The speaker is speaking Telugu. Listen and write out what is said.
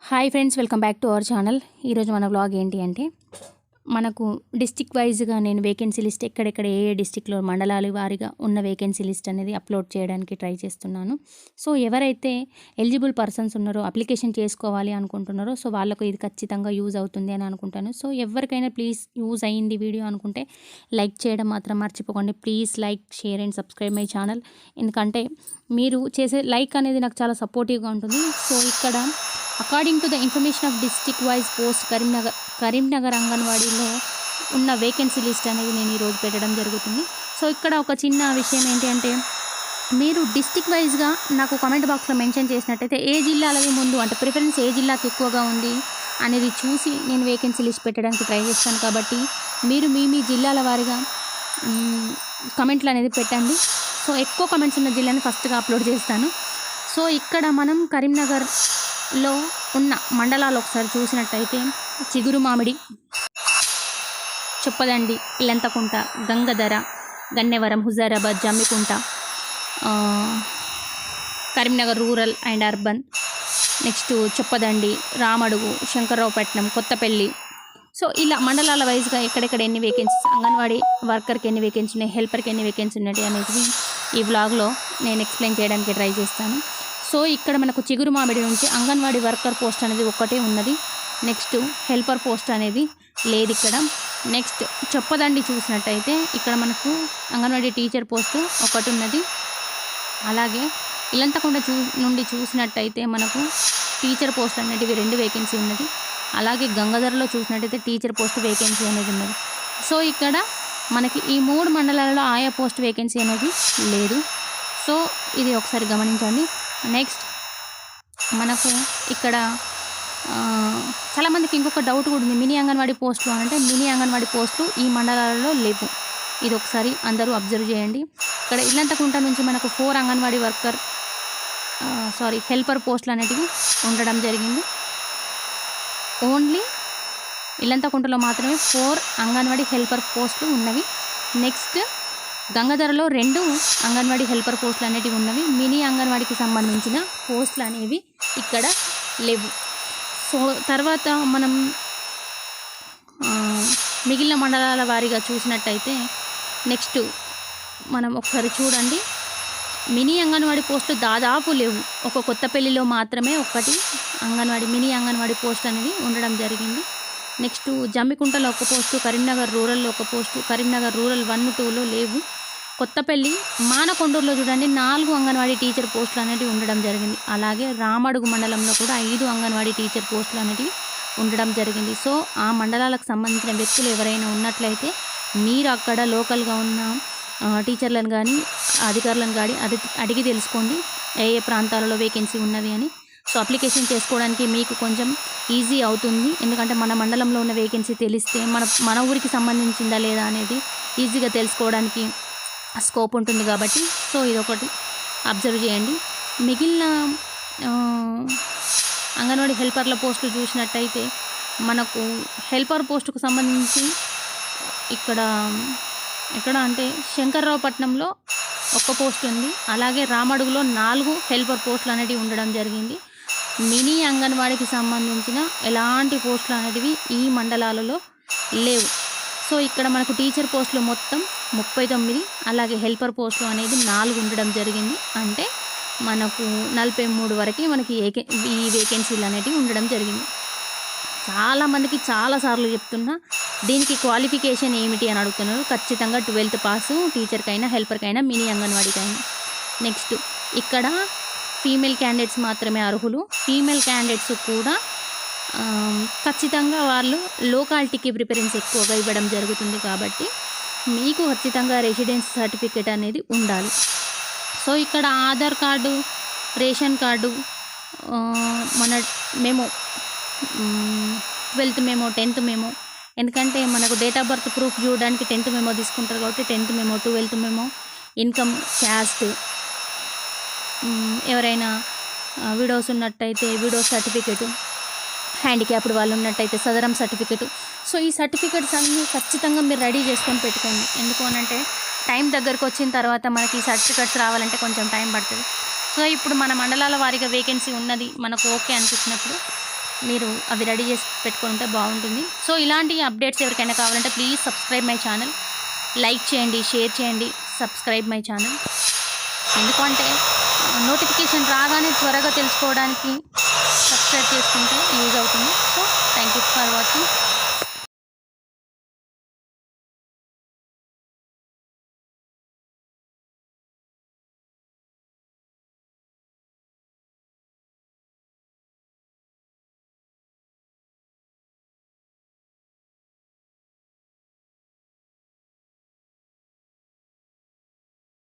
Hi friends, welcome back to our channel. ఈరోజు మన వ్లాగ్ ఏంటి అంటే, మనకు డిస్టిక్ వైజ్గా నేను వేకెన్సీ లిస్ట్ ఎక్కడెక్కడ ఏ డిస్టిక్లో మండలాల వారీగా ఉన్న వేకెన్సీ లిస్ట్ అనేది అప్లోడ్ చేయడానికి ట్రై చేస్తున్నాను. సో ఎవరైతే ఎలిజిబుల్ పర్సన్స్ ఉన్నారో, అప్లికేషన్ చేసుకోవాలి అనుకుంటున్నారో, సో వాళ్ళకు ఇది ఖచ్చితంగా యూజ్ అవుతుంది అని అనుకుంటాను. సో ఎవరికైనా ప్లీజ్ యూజ్ అయ్యింది వీడియో అనుకుంటే లైక్ చేయడం మాత్రం మర్చిపోకండి. Please like, share and subscribe my channel. ఎందుకంటే మీరు చేసే లైక్ అనేది నాకు చాలా సపోర్టివ్గా ఉంటుంది. సో ఇక్కడ according to the information of district wise post Karimnagar అంగన్వాడీలో ఉన్న వేకెన్సీ లిస్ట్ అనేది నేను ఈరోజు పెట్టడం జరుగుతుంది. సో ఇక్కడ ఒక చిన్న విషయం ఏంటి అంటే, మీరు డిస్టిక్ వైజ్గా నాకు కామెంట్ బాక్స్లో మెన్షన్ చేసినట్టయితే ఏ జిల్లాలవి ముందు అంటే ప్రిఫరెన్స్ ఏ జిల్లాకి ఎక్కువగా ఉంది అనేది చూసి నేను వేకెన్సీ లిస్ట్ పెట్టడానికి ట్రై చేస్తాను. కాబట్టి మీరు మీ జిల్లాల వారీగా కమెంట్లు అనేది పెట్టండి. సో ఎక్కువ కమెంట్స్ ఉన్న జిల్లాని ఫస్ట్గా అప్లోడ్ చేస్తాను. సో ఇక్కడ మనం కరీంనగర్లో ఉన్న మండలాలు ఒకసారి చూసినట్టయితే Chigurumamidi, Choppadandi, Illanthakunta, Gangadhara, Gannevaram, Huzurabad, Jammikunta, Karimnagar rural and urban, next Choppadandi, Ramadugu, Shankarraopatnam, Kothapalli. So ఇలా మండలాల వైజ్గా ఎక్కడెక్కడ ఎన్ని వేకెన్సీస్, అంగన్వాడీ వర్కర్కి ఎన్ని వేకెన్సీ ఉన్నాయి, హెల్పర్కి ఎన్ని వేకెన్సీ ఉన్నాయి అనేది ఈ వ్లాగ్లో నేను ఎక్స్ప్లెయిన్ చేయడానికి ట్రై చేస్తాను. సో ఇక్కడ మనకు చిగురుమామిడి నుంచి అంగన్వాడీ వర్కర్ పోస్ట్ అనేది ఒక్కటే ఉన్నది. నెక్స్ట్ హెల్పర్ పోస్ట్ అనేది లేదు ఇక్కడ. నెక్స్ట్ చొప్పదండి చూసినట్టయితే ఇక్కడ మనకు అంగన్వాడీ టీచర్ పోస్టు ఒకటి ఉన్నది. అలాగే ఇల్లంతకుంట నుండి చూసినట్టయితే మనకు టీచర్ పోస్ట్ అనేటివి 2 వేకెన్సీ ఉన్నది. అలాగే గంగాధరలో చూసినట్టయితే టీచర్ పోస్ట్ వేకెన్సీ అనేది ఉన్నది. సో ఇక్కడ మనకి ఈ 3 మండలాలలో ఆయా పోస్ట్ వేకెన్సీ అనేది లేదు. సో ఇది ఒకసారి గమనించండి. నెక్స్ట్ మనకు ఇక్కడ చాలామందికి ఇంకొక డౌట్ కూడా ఉంది, మినీ అంగన్వాడీ పోస్టులు అంటే మినీ అంగన్వాడీ పోస్టులు ఈ మండలాలలో లేవు. ఇది ఒకసారి అందరూ అబ్జర్వ్ చేయండి. ఇక్కడ ఇల్లంతకుంట నుంచి మనకు 4 అంగన్వాడీ హెల్పర్ పోస్టులు అనేటివి ఉండడం జరిగింది. ఓన్లీ ఇల్లంతకుంటలో మాత్రమే 4 అంగన్వాడీ హెల్పర్ పోస్టులు ఉన్నవి. నెక్స్ట్ గంగాధరలో 2 అంగన్వాడీ హెల్పర్ పోస్టులు అనేటివి ఉన్నవి. మినీ అంగన్వాడీకి సంబంధించిన పోస్టులు అనేవి ఇక్కడ లేవు. సో తర్వాత మనం మిగిలిన మండలాల వారీగా చూసినట్టయితే నెక్స్ట్ మనం ఒకసారి చూడండి. మినీ అంగన్వాడీ పోస్టులు దాదాపు లేవు. ఒక కొత్తపల్లిలో మాత్రమే ఒకటి మినీ అంగన్వాడీ పోస్ట్ అనేది ఉండడం జరిగింది. నెక్స్ట్ జమ్మికుంటలో ఒక పోస్టు, కరీంనగర్ రూరల్లో ఒక పోస్టు, కరీంనగర్ రూరల్ 1, 2లో లేవు. కొత్తపల్లి, మానకొండూరులో చూడండి 4 అంగన్వాడీ టీచర్ పోస్టులు అనేవి ఉండడం జరిగింది. అలాగే రామడుగు మండలంలో కూడా 5 అంగన్వాడీ టీచర్ పోస్టులు అనేవి ఉండడం జరిగింది. సో ఆ మండలాలకు సంబంధించిన వ్యక్తులు ఎవరైనా ఉన్నట్లయితే మీరు అక్కడ లోకల్గా ఉన్న టీచర్లను కానీ అధికారులను కానీ అడిగి తెలుసుకోండి ఏ ప్రాంతాలలో వేకెన్సీ ఉన్నది అని. సో అప్లికేషన్ చేసుకోవడానికి మీకు కొంచెం ఈజీ అవుతుంది. ఎందుకంటే మన మండలంలో ఉన్న వేకెన్సీ తెలిస్తే మన ఊరికి సంబంధించిందా లేదా అనేది ఈజీగా తెలుసుకోవడానికి స్కోప్ ఉంటుంది కాబట్టి సో ఇదొకటి అబ్జర్వ్ చేయండి. మిగిలిన అంగన్వాడీ హెల్పర్ల పోస్టులు చూసినట్టయితే మనకు హెల్పర్ పోస్టుకు సంబంధించి ఇక్కడ అంటే శంకర్రావుపట్నంలో ఒక పోస్ట్ ఉంది. అలాగే రామడుగులో 4 హెల్పర్ పోస్టులు అనేటివి ఉండడం జరిగింది. మినీ అంగన్వాడీకి సంబంధించిన ఎలాంటి పోస్టులు అనేటివి ఈ మండలాలలో లేవు. సో ఇక్కడ మనకు టీచర్ పోస్టులు మొత్తం 39, అలాగే హెల్పర్ పోస్టులు అనేది 4 ఉండడం జరిగింది. అంటే మనకు 43 వరకు మనకి ఈ వేకెన్సీలు అనేటివి ఉండడం జరిగింది. చాలామందికి చాలాసార్లు చెప్తున్నా, దీనికి క్వాలిఫికేషన్ ఏమిటి అని అడుగుతున్నారు. ఖచ్చితంగా 12th పాస్ టీచర్కైనా హెల్పర్కైనా మినీ అంగన్వాడీకైనా. నెక్స్ట్ ఇక్కడ ఫీమేల్ క్యాండిడేట్స్ మాత్రమే అర్హులు. ఫీమేల్ క్యాండిడేట్స్ కూడా ఖచ్చితంగా వాళ్ళు లోకాలిటీకి ప్రిఫరెన్స్ ఎక్కువగా ఇవ్వడం జరుగుతుంది. కాబట్టి మీకు ఖచ్చితంగా రెసిడెన్స్ సర్టిఫికేట్ అనేది ఉండాలి. సో ఇక్కడ ఆధార్ కార్డు, రేషన్ కార్డు, మన memo 12th memo, 10th memo, ఎందుకంటే మనకు డేట్ ఆఫ్ బర్త్ ప్రూఫ్ చూడడానికి 10th మెమో తీసుకుంటారు కాబట్టి 10th memo, 12th memo, income, caste, ఎవరైనా విడోస్ ఉన్నట్టయితే విడోస్ సర్టిఫికేటు, హ్యాండిక్యాప్డ్ వాళ్ళు ఉన్నట్టయితే సదరం సర్టిఫికేటు. సో ఈ సర్టిఫికేట్స్ అన్నీ ఖచ్చితంగా మీరు రెడీ చేసుకొని పెట్టుకోండి. ఎందుకు అనంటే టైం దగ్గరకు వచ్చిన తర్వాత మనకి ఈ సర్టిఫికేట్స్ రావాలంటే కొంచెం టైం పడుతుంది. సో ఇప్పుడు మన మండలాల వారీగా వేకెన్సీ ఉన్నది మనకు ఓకే అనిపించినప్పుడు మీరు అవి రెడీ చేసి పెట్టుకొని ఉంటే బాగుంటుంది. సో ఇలాంటి అప్డేట్స్ ఎవరికైనా కావాలంటే please subscribe my channel. Like చేయండి, షేర్ చేయండి, సబ్స్క్రైబ్ మై ఛానల్. ఎందుకంటే నోటిఫికేషన్ రాగానే త్వరగా తెలుసుకోవడానికి సబ్స్క్రైబ్ చేసుకుంటే యూజ్ అవుతుంది. So thank you for watching.